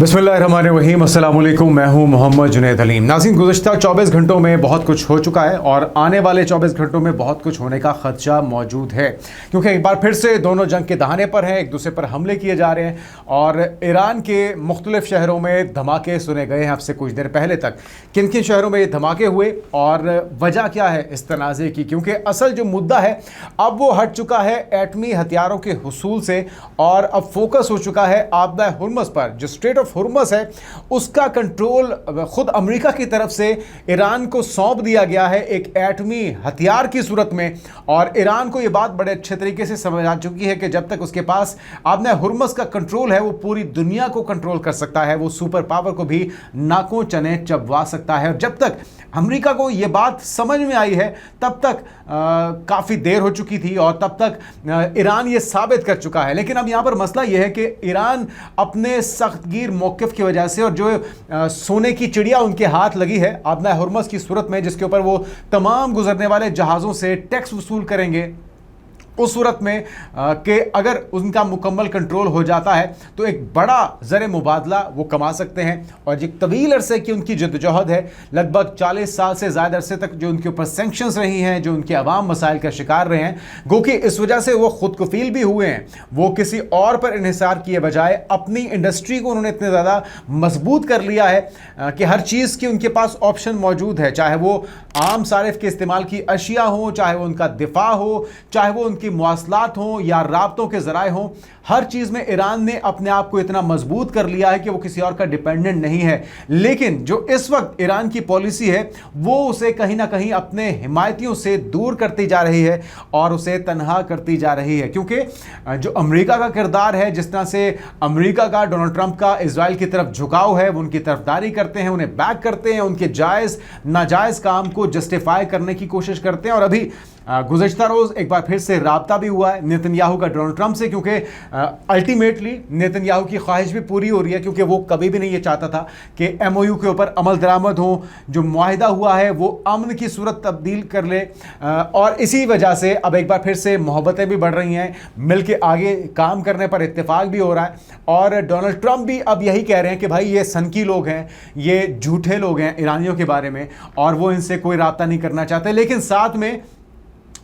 बिस्मिल्लाहिर्रहमानिर्रहीम, अस्सलाम वालेकुम। मैं हूं मोहम्मद जुनैद अलीम। नाज़रीन, गुज़श्ता 24 घंटों में बहुत कुछ हो चुका है और आने वाले 24 घंटों में बहुत कुछ होने का ख़दशा मौजूद है, क्योंकि एक बार फिर से दोनों जंग के दहाने पर हैं, एक दूसरे पर हमले किए जा रहे हैं और ईरान के मुख्तलिफ़ शहरों में धमाके सुने गए हैं। अब से कुछ देर पहले तक किन किन शहरों में ये धमाके हुए और वजह क्या है इस तनाज़े की, क्योंकि असल जो मुद्दा है अब वो हट चुका है एटमी हथियारों के हुसूल से और अब फोकस हो चुका है आबदा हुर्मुज़ पर। जो स्ट्रेट ऑफ हुर्मुज़ है उसका कंट्रोल खुद अमेरिका की तरफ से ईरान को सौंप दिया गया है एक एटमी हथियार की सूरत में। और ईरान को यह बात बड़े अच्छे तरीके से समझ आ चुकी है कि जब तक उसके पास आबदा हुर्मुज़ का कंट्रोल है वो पूरी दुनिया को कंट्रोल कर सकता है, वो सुपर पावर को भी नाकों चने चबवा सकता है। और जब तक अमेरिका को यह बात समझ में आई है तब तक काफ़ी देर हो चुकी थी और तब तक ईरान ये साबित कर चुका है। लेकिन अब यहाँ पर मसला यह है कि ईरान अपने सख्तगीर मौक़िफ़ की वजह से और जो सोने की चिड़िया उनके हाथ लगी है आबदा हुर्मुज़ की सूरत में, जिसके ऊपर वो तमाम गुजरने वाले जहाज़ों से टैक्स वसूल करेंगे, उस सूरत में कि अगर उनका मुकम्मल कंट्रोल हो जाता है तो एक बड़ा ज़र मुबादला वो कमा सकते हैं। और एक तवील अरसे की उनकी जद्दोजहद है, लगभग 40 साल से ज़्यादा अरसे तक जो उनके ऊपर सेंक्शंस रही हैं, जो उनके अवाम मसाइल का शिकार रहे हैं, गो कि इस वजह से वो खुद कफील भी हुए हैं। वो किसी और पर इन्हिसार किए बजाय अपनी इंडस्ट्री को उन्होंने इतने ज़्यादा मजबूत कर लिया है कि हर चीज़ की उनके पास ऑप्शन मौजूद है, चाहे वो आम सारिफ के इस्तेमाल की अशिया हो, चाहे वो उनका दिफा हो, चाहे वो उनकी मवासलात हों या राब्तों के ज़राए हों। हर चीज़ में ईरान ने अपने आप को इतना मजबूत कर लिया है कि वो किसी और का डिपेंडेंट नहीं है। लेकिन जो इस वक्त ईरान की पॉलिसी है वो उसे कहीं ना कहीं अपने हिमायतियों से दूर करती जा रही है और उसे तनहा करती जा रही है, क्योंकि जो अमेरिका का किरदार है, जिस तरह से अमेरिका का डोनाल्ड ट्रंप का इजराइल की तरफ झुकाव है, वो उनकी तरफदारी करते हैं, उन्हें बैक करते हैं, उनके जायज़ नाजायज़ काम को जस्टिफाई करने की कोशिश करते हैं। और अभी गुज़श्ता रोज़ एक बार फिर से राब्ता भी हुआ है नेतन्याहू का डोनाल्ड ट्रंप से, क्योंकि अल्टीमेटली नेतन्याहू की ख्वाहिश भी पूरी हो रही है, क्योंकि वो कभी भी नहीं ये चाहता था कि MOU के ऊपर अमल दरामद हो, जो मुआहिदा हुआ है वो अमन की सूरत तब्दील कर ले। और इसी वजह से अब एक बार फिर से मोहब्बतें भी बढ़ रही हैं, मिल के आगे काम करने पर इत्तेफाक भी हो रहा है। और डोनाल्ड ट्रंप भी अब यही कह रहे हैं कि भाई ये सनकी लोग हैं, ये झूठे लोग हैं ईरानियों के बारे में, और वो इनसे कोई राब्ता नहीं करना चाहते। लेकिन साथ में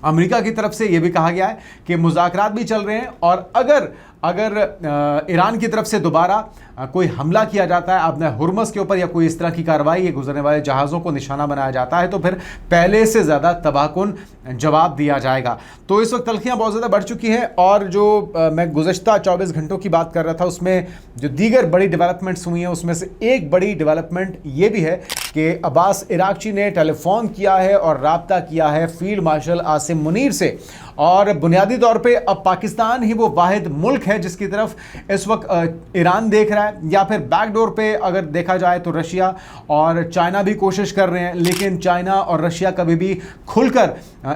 अमेरिका की तरफ से यह भी कहा गया है कि मुज़ाकरात भी चल रहे हैं और अगर ईरान की तरफ से दोबारा कोई हमला किया जाता है आबदा हुर्मुज़ के ऊपर या कोई इस तरह की कार्रवाई या गुजरने वाले जहाज़ों को निशाना बनाया जाता है तो फिर पहले से ज़्यादा तबाहकुन जवाब दिया जाएगा। तो इस वक्त तल्खियाँ बहुत ज़्यादा बढ़ चुकी हैं और जो मैं गुज़श्ता 24 घंटों की बात कर रहा था उसमें जो दीगर बड़ी डेवलपमेंट्स हुई हैं उसमें से एक बड़ी डेवलपमेंट ये भी है कि अब्बास इराक़ची ने टेलीफोन किया है और राब्ता किया है फील्ड मार्शल आसिम मुनीर से। और बुनियादी तौर पे अब पाकिस्तान ही वो वाहिद मुल्क है जिसकी तरफ इस वक्त ईरान देख रहा है, या फिर बैकडोर पे अगर देखा जाए तो रशिया और चाइना भी कोशिश कर रहे हैं। लेकिन चाइना और रशिया कभी भी खुलकर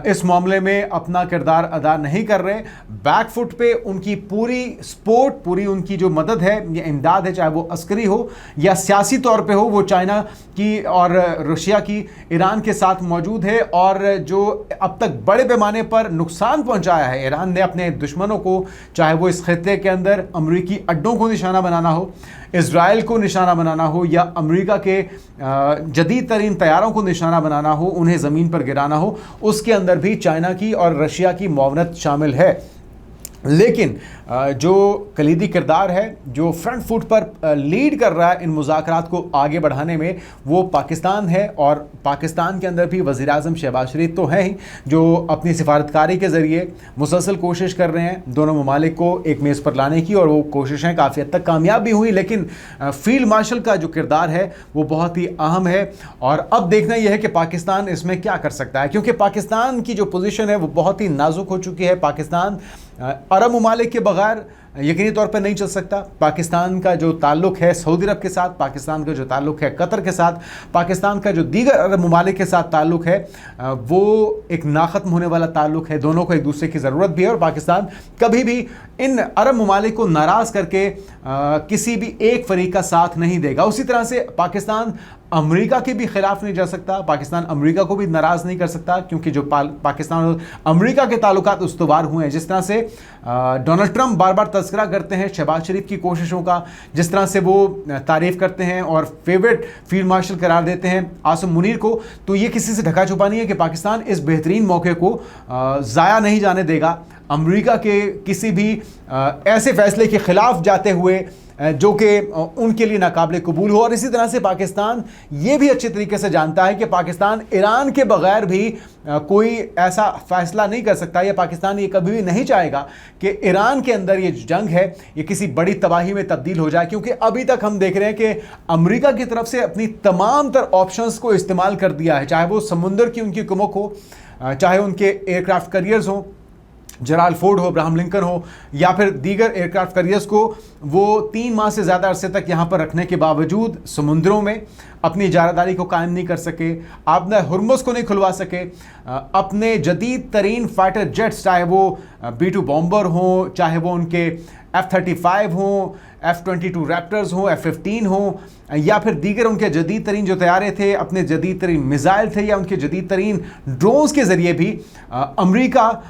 इस मामले में अपना किरदार अदा नहीं कर रहे। बैकफुट पे उनकी पूरी सपोर्ट, पूरी उनकी जो मदद है या इमदाद है, चाहे वो अस्करी हो या सियासी तौर पे हो, वो चाइना की और रशिया की ईरान के साथ मौजूद है। और जो अब तक बड़े पैमाने पर नुकसान पहुंचाया है ईरान ने अपने दुश्मनों को, चाहे वो इस खित्ते के अंदर अमरीकी अड्डों को निशाना बनाना हो, इजराइल को निशाना बनाना हो, या अमेरिका के जदीद तरीन तैयारों को निशाना बनाना हो, उन्हें ज़मीन पर गिराना हो, उसके अंदर भी चाइना की और रशिया की मुआवनत शामिल है। लेकिन जो कलीदी किरदार है, जो फ्रंट फुट पर लीड कर रहा है इन मुज़ाकरात को आगे बढ़ाने में, वो पाकिस्तान है। और पाकिस्तान के अंदर भी वज़ीर-ए-आज़म शहबाज शरीफ तो हैं ही, जो अपनी सिफारतकारी के ज़रिए मुसलसल कोशिश कर रहे हैं दोनों ममालिक को एक मेज़ पर लाने की, और वो कोशिशें काफ़ी हद तक कामयाब भी हुई। लेकिन फील्ड मार्शल का जो किरदार है वो बहुत ही अहम है। और अब देखना यह है कि पाकिस्तान इसमें क्या कर सकता है, क्योंकि पाकिस्तान की जो पोजीशन है वो बहुत ही नाजुक हो चुकी है। पाकिस्तान अरब ममालिक के बगैर यकीनी तौर पर नहीं चल सकता। पाकिस्तान का जो ताल्लुक़ है सऊदी अरब के साथ, पाकिस्तान का जो ताल्लुक़ है कतर के साथ, पाकिस्तान का जो दीगर अरब ममालिक के साथ ताल्लुक़ है वो एक नाख़त्म होने वाला ताल्लुक़ है। दोनों को एक दूसरे की ज़रूरत भी है और पाकिस्तान कभी भी इन अरब ममालिक को नाराज़ करके किसी भी एक फ़रीक का साथ नहीं देगा। उसी तरह से पाकिस्तान अमेरिका के भी खिलाफ नहीं जा सकता, पाकिस्तान अमेरिका को भी नाराज़ नहीं कर सकता, क्योंकि जो पाकिस्तान और अमेरिका के ताल्लुकात उस्तवार हुए हैं, जिस तरह से डोनाल्ड ट्रंप बार बार तज़किरा करते हैं शहबाज शरीफ की कोशिशों का, जिस तरह से वो तारीफ़ करते हैं और फेवरेट फील्ड मार्शल करार देते हैं आसिम मुनीर को, तो ये किसी से ढका छुपा नहीं है कि पाकिस्तान इस बेहतरीन मौके को ज़ाया नहीं जाने देगा अमेरिका के किसी भी ऐसे फैसले के खिलाफ जाते हुए जो कि उनके लिए नाकाबिले कबूल हो। और इसी तरह से पाकिस्तान ये भी अच्छे तरीके से जानता है कि पाकिस्तान ईरान के बगैर भी कोई ऐसा फैसला नहीं कर सकता, या पाकिस्तान ये कभी भी नहीं चाहेगा कि ईरान के अंदर ये जंग है ये किसी बड़ी तबाही में तब्दील हो जाए, क्योंकि अभी तक हम देख रहे हैं कि अमेरिका की तरफ से अपनी तमाम तर ऑप्शंस को इस्तेमाल कर दिया है, चाहे वो समुंदर की उनकी कुमक हो, चाहे उनके एयरक्राफ्ट करियर्स हों, जराल फोर्ड हो, अब्राहम लिंकन हो, या फिर दीगर एयरक्राफ्ट करियर्स को वो 3 माह से ज़्यादा अरसे तक यहाँ पर रखने के बावजूद समुद्रों में अपनी इजारादारी को कायम नहीं कर सके, आपने हुर्मुज़ को नहीं खुलवा सके, अपने जदीद तरीन फाइटर जेट्स, चाहे वो B-2 बॉम्बर हों, चाहे वो उनके F-35 हों, F-22 रैप्टर्स हों, F-15 हों, या फिर दीगर उनके जदीद तरीन जो तैयारे थे, अपने जदीद तरीन मिज़ाइल थे, या उनके जदीद तरीन ड्रोन्स के ज़रिए भी अमेरिका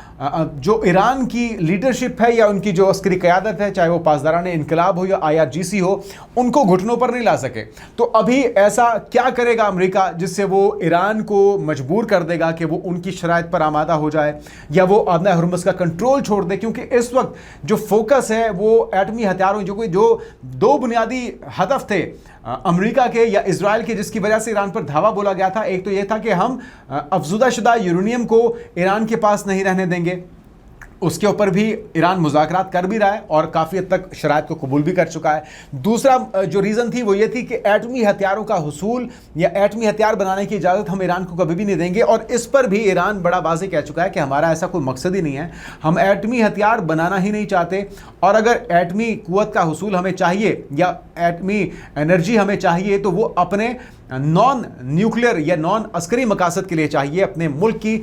जो ईरान की लीडरशिप है या उनकी जो अस्करी क़यादत है, चाहे वो पासदारान इनकलाब हो या IRGC हो, उनको घुटनों पर नहीं ला सके। तो अभी ऐसा क्या करेगा अमेरिका जिससे वो ईरान को मजबूर कर देगा कि वो उनकी शराइत पर आमादा हो जाए या वो आबना हुर्मुज़ का कंट्रोल छोड़ दे, क्योंकि इस वक्त जो फोकस है वो एटमी हथियारों जो 2 बुनियादी हदफ थे अमेरिका के या इजराइल के, जिसकी वजह से ईरान पर धावा बोला गया था। एक तो यह था कि हम अफजुदा शुदा यूरेनियम को ईरान के पास नहीं रहने देंगे, उसके ऊपर भी ईरान मुज़ाकरात कर भी रहा है और काफ़ी हद तक शराइत को कबूल भी कर चुका है। दूसरा जो रीज़न थी वो ये थी कि एटमी हथियारों का हुसूल या एटमी हथियार बनाने की इजाज़त हम ईरान को कभी भी नहीं देंगे, और इस पर भी ईरान बड़ा वाज़ेह कह चुका है कि हमारा ऐसा कोई मकसद ही नहीं है, हम एटमी हथियार बनाना ही नहीं चाहते, और अगर एटमी क़ुव्वत का हुसूल हमें चाहिए या एटमी एनर्जी हमें चाहिए तो वो अपने नॉन न्यूक्लियर या नॉन अस्करी मकासद के लिए चाहिए, अपने मुल्क की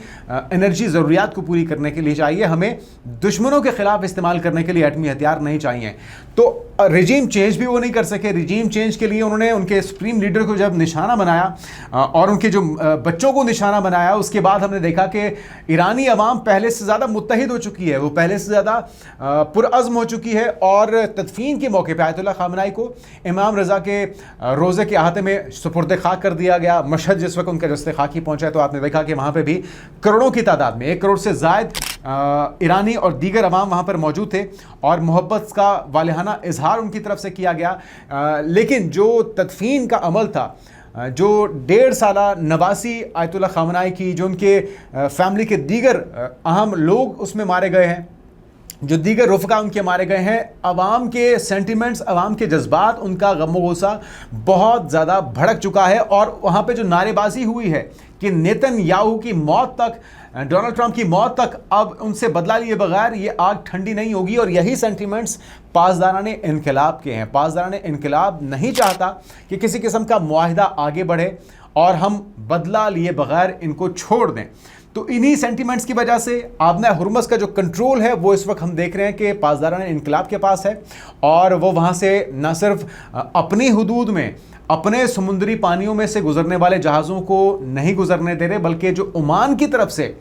एनर्जी ज़रूरियात को पूरी करने के लिए चाहिए, हमें दुश्मनों के ख़िलाफ़ इस्तेमाल करने के लिए एटमी हथियार नहीं चाहिए। तो रिजीम चेंज भी वो नहीं कर सके। रिजीम चेंज के लिए उन्होंने उनके सुप्रीम लीडर को जब निशाना बनाया और उनके जो बच्चों को निशाना बनाया, उसके बाद हमने देखा कि ईरानी अवाम पहले से ज़्यादा मुत्तहिद हो चुकी है, वो पहले से ज़्यादा पुरअज़्म हो चुकी है, और तदफीन के मौके पर आयतुल्लाह ख़ामनेई को इमाम रज़ा के रोज़े के अहाते में सुपुर्द खाक कर दिया गया। मशहद जिस वक्त उनका जस्ते खाकी पहुँचा तो आपने देखा कि वहाँ पर भी करोड़ों की तादाद में 1 करोड़ से ज़ायद ईरानी और दीगर अवाम वहाँ पर मौजूद थे, और मोहब्बत का वालिहाना इजहार उनकी तरफ से किया गया। लेकिन जो तदफीन का अमल था, जो 1.5 साला नवासी आयतुल्लाह ख़ामनेई की, जो उनके फैमिली के दीगर अहम लोग उसमें मारे गए हैं, जो दीगर रुफ़का उनके मारे गए हैं, अवाम के सेंटिमेंट्स, अवाम के जज्बात, उनका गम गुस्सा बहुत ज़्यादा भड़क चुका है। और वहाँ पे जो नारेबाजी हुई है कि नेतन्याहू की मौत तक, डोनाल्ड ट्रंप की मौत तक अब उनसे बदला लिए बगैर ये आग ठंडी नहीं होगी, और यही सेंटिमेंट्स पासदाराने इनकलाब के हैं। पासदाराने इनकलाब नहीं चाहता कि किसी किस्म का मुआहिदा आगे बढ़े और हम बदला लिए बगैर इनको छोड़ दें। तो इन्हीं सेंटिमेंट्स की वजह से आबना हुर्मुज़ का जो कंट्रोल है वो इस वक्त हम देख रहे हैं कि पासदारान इनकलाब के पास है, और वो वहाँ से न सिर्फ अपनी हुदूद में, अपने समुद्री पानियों में से गुजरने वाले जहाज़ों को नहीं गुजरने दे रहे, बल्कि जो ओमान की तरफ से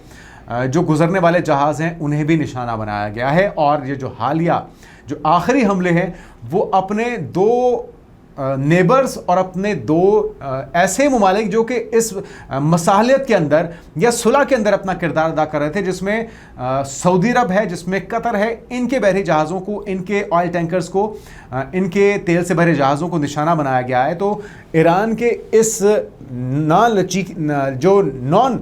जो गुजरने वाले जहाज़ हैं उन्हें भी निशाना बनाया गया है। और ये जो हालिया जो आखिरी हमले हैं वो अपने 2 नेबर्स और अपने 2 ऐसे ममालिक जो कि इस मसालियत के अंदर या सुलह के अंदर अपना किरदार अदा कर रहे थे, जिसमें सऊदी अरब है, जिसमें कतर है, इनके बहरी जहाज़ों को, इनके ऑयल टैंकर्स को, इनके तेल से भरे जहाज़ों को निशाना बनाया गया है। तो ईरान के इस नॉन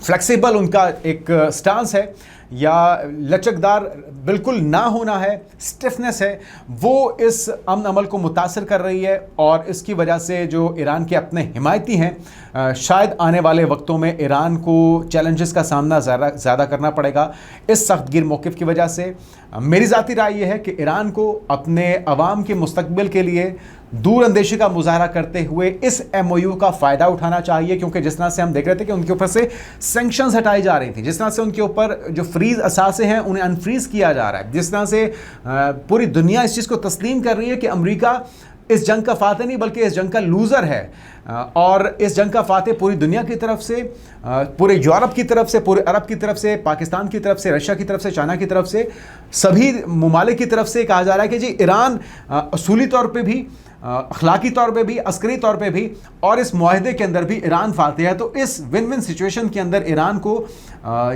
फ्लेक्सिबल उनका एक स्टांस है या लचकदार बिल्कुल ना होना है, स्टिफनेस है, वो इस अमन अमल को मुतासर कर रही है, और इसकी वजह से जो ईरान के अपने हिमायती हैं शायद आने वाले वक्तों में ईरान को चैलेंजेस का सामना ज़्यादा करना पड़ेगा इस सख्तगीर मौक़िफ़ की वजह से। मेरी ज़ाती राय यह है कि ईरान को अपने अवाम के मुस्तकबिल के लिए दूर अंदेशी का मुजाहरा करते हुए इस MOU का फ़ायदा उठाना चाहिए, क्योंकि जिस तरह से हम देख रहे थे कि उनके ऊपर से सैंक्शंस हटाई जा रही थी, जिस तरह से उनके ऊपर जो फ्रीज़ असासे हैं उन्हें अनफ्रीज़ किया जा रहा है, जिस तरह से पूरी दुनिया इस चीज़ को तस्लीम कर रही है कि अमेरिका इस जंग का फातह नहीं बल्कि इस जंग का लूज़र है। और इस जंग का फातह पूरी दुनिया की तरफ से, पूरे यूरोप की तरफ से, पूरे अरब की तरफ से, पाकिस्तान की तरफ से, रशिया की तरफ से, चाइना की तरफ से, सभी ममालिक की तरफ से कहा जा रहा है कि जी ईरान असूली तौर पे भी, अखलाकी तौर पे भी, अस्करी तौर पे भी और इस मुआहदे के अंदर भी ईरान फातह है। तो इस विन विन सिचुएशन के अंदर ईरान को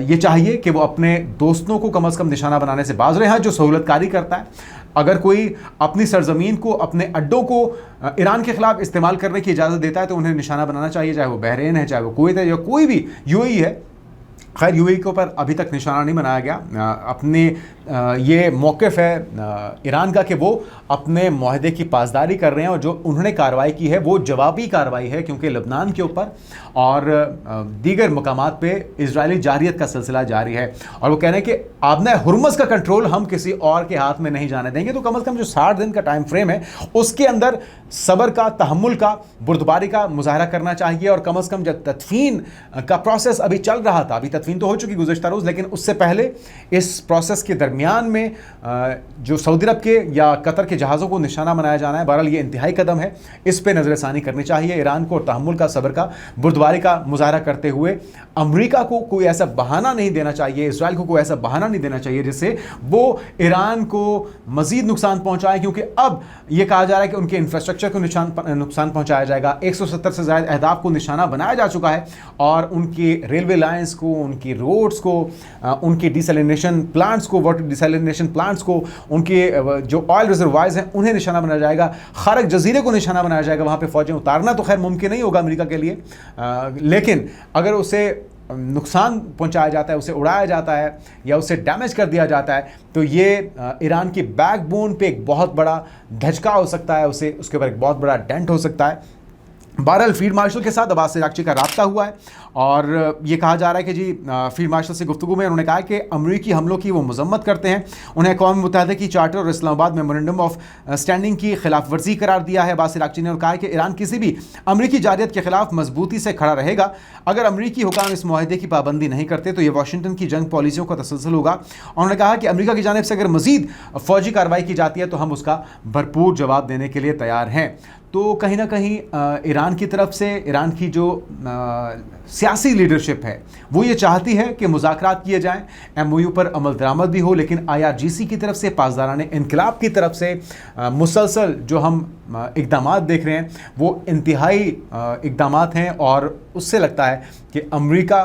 ये चाहिए कि वो अपने दोस्तों को कम से कम निशाना बनाने से बाज रहे हैं, जो सहूलतकारी करता है। अगर कोई अपनी सरजमीन को, अपने अड्डों को ईरान के खिलाफ इस्तेमाल करने की इजाज़त देता है तो उन्हें निशाना बनाना चाहिए, चाहे वो बहरीन है, चाहे वो कुवैत है, या कोई भी यूएई है। खैर यूएई के ऊपर अभी तक निशाना नहीं बनाया गया। अपने ये मौक़िफ़ है ईरान का कि वो अपने मुआहदे की पासदारी कर रहे हैं और जो उन्होंने कार्रवाई की है वो जवाबी कार्रवाई है, क्योंकि लबनान के ऊपर और दीगर मकामात पे इजरायली जारियत का सिलसिला जारी है। और वो कह रहे हैं कि आबना हुर्मुज़ का कंट्रोल हम किसी और के हाथ में नहीं जाने देंगे। तो कम से कम जो 60 दिन का टाइम फ्रेम है उसके अंदर सब्र का, तहम्मुल का, बुर्दबारी का मुजाहरा करना चाहिए। और कम से कम जब तदफीन का प्रोसेस अभी चल रहा था, अभी तदफीन तो हो चुकी गुज़श्ता रोज़, लेकिन उससे पहले इस प्रोसेस के दरमियान में जो सऊदी अरब के या कतर के जहाज़ों को निशाना बनाया जाना है, बहरहाल ये इंतहाई कदम है, इस पर नज़रसानी करनी चाहिए ईरान को। और तहम्मुल का, सब्र का, बुर्दबारी का मुजाहरा करते हुए अमेरिका को कोई ऐसा बहाना नहीं देना चाहिए, इसराइल को कोई ऐसा बहाना नहीं देना चाहिए जिससे वो ईरान को मज़ीद नुकसान पहुँचाए, क्योंकि अब ये कहा जा रहा है कि उनके इंफ्रास्ट्रक्चर को नुकसान पहुँचाया जाएगा। 170 से ज़्यादा अहदाफ को निशाना बनाया जा चुका है और उनकी रेलवे लाइन्स को, उनकी रोड्स को, उनकी डिसैलिनेशन प्लांट्स को, वाटर डिसैलिनेशन प्लांट्स को, उनके जो ऑयल रिजर्वायर्स हैं उन्हें निशाना बनाया जाएगा। खारक जजीरे को निशाना बनाया जाएगा। वहाँ पे फ़ौजें उतारना तो खैर मुमकिन नहीं होगा अमेरिका के लिए, लेकिन अगर उसे नुकसान पहुंचाया जाता है, उसे उड़ाया जाता है या उसे डैमेज कर दिया जाता है तो ये ईरान की बैकबोन पे एक बहुत बड़ा धचका हो सकता है, उसके ऊपर एक बहुत बड़ा डेंट हो सकता है। बहरहाल फील्ड मार्शल के साथ अब्बास इराक्ची का रब्ता हुआ है और ये कहा जा रहा है कि जी फील्ड मार्शल से गुफ्तगू में उन्होंने कहा कि अमरीकी हमलों की वो मजम्मत करते हैं, उन्हें अक़वाम मुत्तहिदा की चार्टर और इस्लामाबाद मेमोरेंडम ऑफ स्टैंडिंग की खिलाफ वर्जी करार दिया है। अब्बास इराक्ची ने कहा कि ईरान किसी भी अमरीकी जारियत के खिलाफ मजबूती से खड़ा रहेगा। अगर अमरीकी हुकाम इस मुआहदे की पाबंदी नहीं करते तो ये वाशिंगटन की जंग पॉलिसियों का तसलसल होगा। उन्होंने कहा कि अमरीका की जानिब से अगर मज़ीद फ़ौजी कार्रवाई की जाती है तो हम उसका भरपूर जवाब देने के लिए तैयार हैं। तो कहीं ना कहीं ईरान की तरफ से, ईरान की जो सियासी लीडरशिप है वो ये चाहती है कि मुज़ाकरात किए जाएं, एमओयू पर अमल दरामद भी हो, लेकिन आईआरजीसी की तरफ से, पासदाराने इनकलाब की तरफ से मुसलसल जो हम इक़दामात देख रहे हैं वो इंतहाई इक़दामात हैं और उससे लगता है कि अमेरिका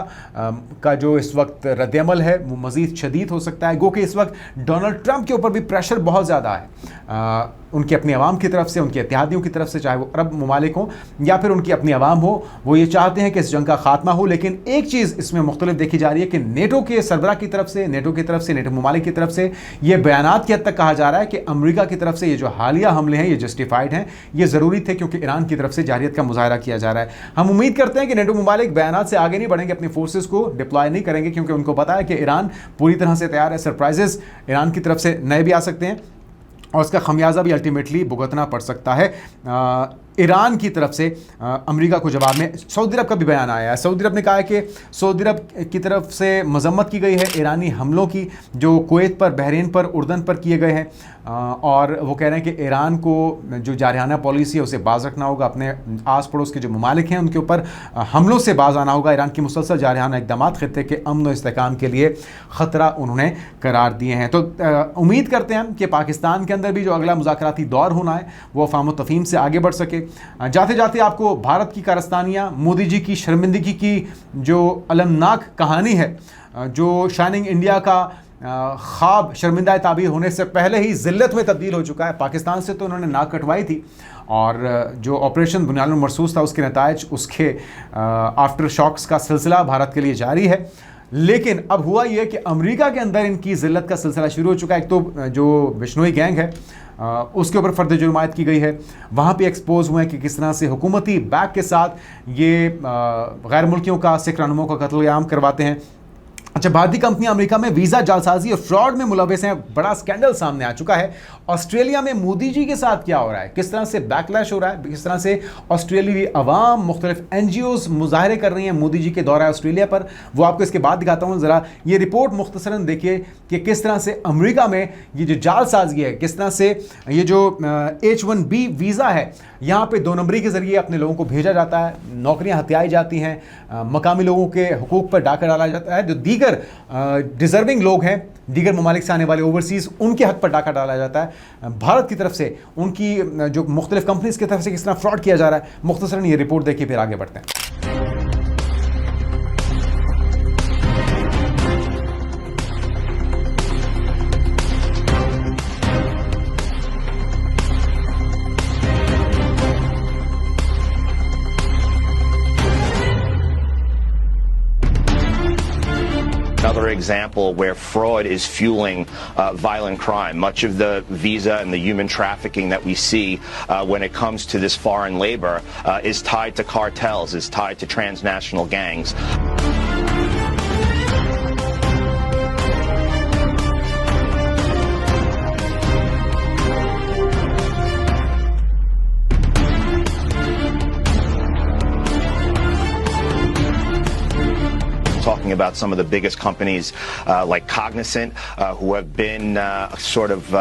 का जो इस वक्त रद्दअमल है वो मज़ीद शदीद हो सकता है। गो कि इस वक्त डोनाल्ड ट्रंप के ऊपर भी प्रेशर बहुत ज़्यादा है, उनकी अपनी आवाम की तरफ से, उनके इत्तेहादियों की तरफ से, चाहे वो अरब ममालिक हों या फिर उनकी अपनी आवाम हो, वो ये चाहते हैं कि इस जंग का खात्मा हो। लेकिन एक चीज़ इसमें मुख्तलिफ देखी जा रही है कि नेटो के सरबराह की तरफ से, नेटो ममालिक की तरफ से ये बयानात की हद तक कहा जा रहा है कि अमेरिका की तरफ से ये जो हालिया हमले हैं ये जस्टिफाइड हैं, ये ज़रूरी थे क्योंकि ईरान की तरफ से जारियत का मुजाहरा किया जा रहा है। हम उम्मीद करते हैं कि नेटो ममालिक बयानात से आगे नहीं बढ़ेंगे, अपनी फोर्सेस को डिप्लॉय नहीं करेंगे, क्योंकि उनको पता है कि ईरान पूरी तरह से तैयार है। सरप्राइजेस ईरान की तरफ से नए भी आ सकते हैं और उसका खमियाजा भी अल्टीमेटली भुगतना पड़ सकता है। ईरान की तरफ से अमेरिका को जवाब में सऊदी अरब का भी बयान आया है। सऊदी अरब ने कहा है कि सऊदी अरब की तरफ से मजम्मत की गई है ईरानी हमलों की जो कुवैत पर, बहरीन पर, उर्दन पर किए गए हैं और वो कह रहे हैं कि ईरान को जो जारहाना पॉलिसी है उसे बाज रखना होगा, अपने आस पड़ोस के जो ममालिक हैं उनके ऊपर हमलों से बाज आना होगा। ईरान की मुसलसल जारहाना इक़दाम खित्ते के अमन व इस्तेहकाम के लिए ख़तरा उन्होंने करार दिए हैं। तो उम्मीद करते हैं कि पाकिस्तान के अंदर भी जो अगला मुज़ाकराती दौर होना है वो अफ़ाम तफ़हीम से आगे बढ़ सके। जाते जाते आपको भारत की कारस्तानियाँ, मोदी जी की शर्मिंदगी की जो अलमनाक कहानी है, जो शाइनिंग इंडिया का ख्वाब शर्मिंदा ताबीर होने से पहले ही ज़िल्लत में तब्दील हो चुका है। पाकिस्तान से तो उन्होंने नाक कटवाई थी और जो ऑपरेशन बुनियादुल मरसूस था उसके नतायज, उसके आफ्टर शॉक्स का सिलसिला भारत के लिए जारी है। लेकिन अब हुआ यह कि अमेरिका के अंदर इनकी ज़िल्लत का सिलसिला शुरू हो चुका है। एक तो जो बिश्नोई गैंग है उसके ऊपर फ़र्द जुर्मायत की गई है, वहाँ पे एक्सपोज हुए हैं कि किस तरह से हुकूमती बैक के साथ ये गैर मुल्कियों का, सिख रहनुमाओं का कत्लेआम करवाते हैं। अच्छा, भारतीय कंपनियां अमेरिका में वीजा जालसाजी और फ्रॉड में मुलविस हैं। बड़ा स्कैंडल सामने आ चुका है। ऑस्ट्रेलिया में मोदी जी के साथ क्या हो रहा है, किस तरह से बैकलैश हो रहा है, किस तरह से ऑस्ट्रेलियाई अवाम, मुख्तलिफ एनजीओज मुजाहरे कर रही हैं मोदी जी के दौरा ऑस्ट्रेलिया पर, वो आपको इसके बाद दिखाता हूं। जरा ये रिपोर्ट मुख्तसरन देखिए कि किस तरह से अमेरिका में ये जो जालसाजी है, किस तरह से ये जो H1B वीज़ा है, यहाँ पे 2 नंबरी के जरिए अपने लोगों को भेजा जाता है, नौकरियां हथियाई जाती हैं, मकामी लोगों के हुकूक पर डाका डाला जाता है, जो दीगर डिजर्विंग लोग हैं, दीगर ममालिक से आने वाले ओवरसीज, उनके हक पर डाका डाला जाता है। भारत की तरफ से उनकी जो मुख्तलिफ कंपनीज की तरफ से किस तरह फ्रॉड किया जा रहा है, मुख्तसरन ये रिपोर्ट देखिए, फिर आगे बढ़ते हैं। Another example where fraud is fueling violent crime. Much of the visa and the human trafficking that we see when it comes to this foreign labor is tied to cartels, is tied to transnational gangs. Talking about some of the biggest companies like Cognizant, who have been sort of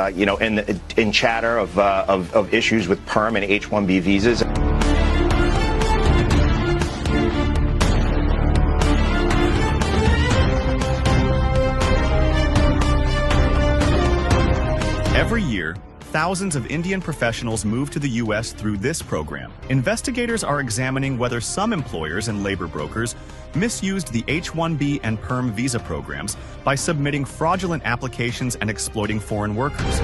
in chatter of issues with perm and H-1B visas. Every year, thousands of Indian professionals move to the U.S. through this program. Investigators are examining whether some employers and labor brokers misused the H-1B and PERM visa programs by submitting fraudulent applications and exploiting foreign workers.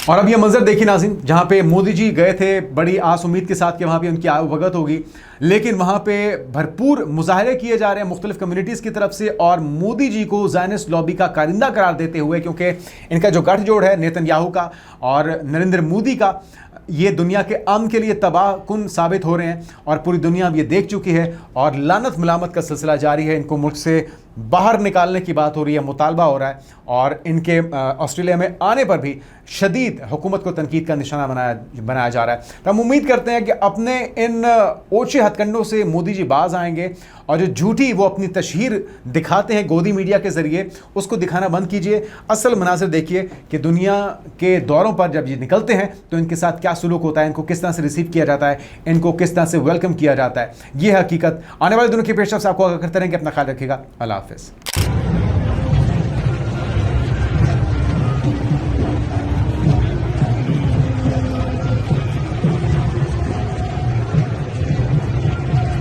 और अब ये मंजर देखिए नाज़रीन, जहां पे मोदी जी गए थे बड़ी आस उम्मीद के साथ कि वहां पे उनकी आयु भगत होगी, लेकिन वहां पे भरपूर मुजाहरे किए जा रहे हैं मुख्तलिफ कम्युनिटीज़ की तरफ से, और मोदी जी को ज़ायनिस्ट लॉबी का कारिंदा करार देते हुए, क्योंकि इनका जो गठजोड़ है नेतन्याहू का और नरेंद्र मोदी का, ये दुनिया के अमन के लिए तबाह कुन साबित हो रहे हैं और पूरी दुनिया अब ये देख चुकी है, और लानत मलामत का सिलसिला जारी है। इनको मुल्क से बाहर निकालने की बात हो रही है, मुतालबा हो रहा है, और इनके ऑस्ट्रेलिया में आने पर भी शदीद हुकूमत को तनकीद का निशाना बनाया जा रहा है। तो हम उम्मीद करते हैं कि अपने इन ओछे हथकंडों से मोदी जी बाज आएंगे, और जो झूठी वो अपनी तशहीर दिखाते हैं गोदी मीडिया के ज़रिए, उसको दिखाना बंद कीजिए। असल मनासिर देखिए कि दुनिया के दौरों पर जब ये निकलते हैं तो इनके साथ क्या सलूक होता है, इनको किस तरह से रिसीव किया जाता है, इनको किस तरह से वेलकम किया जाता है। ये हकीकत आने वाले दिनों की पेशरफ से आपको आगाह करते रहेंगे। अपना ख्याल रखिएगा। अल्लाह हाफ़िज़।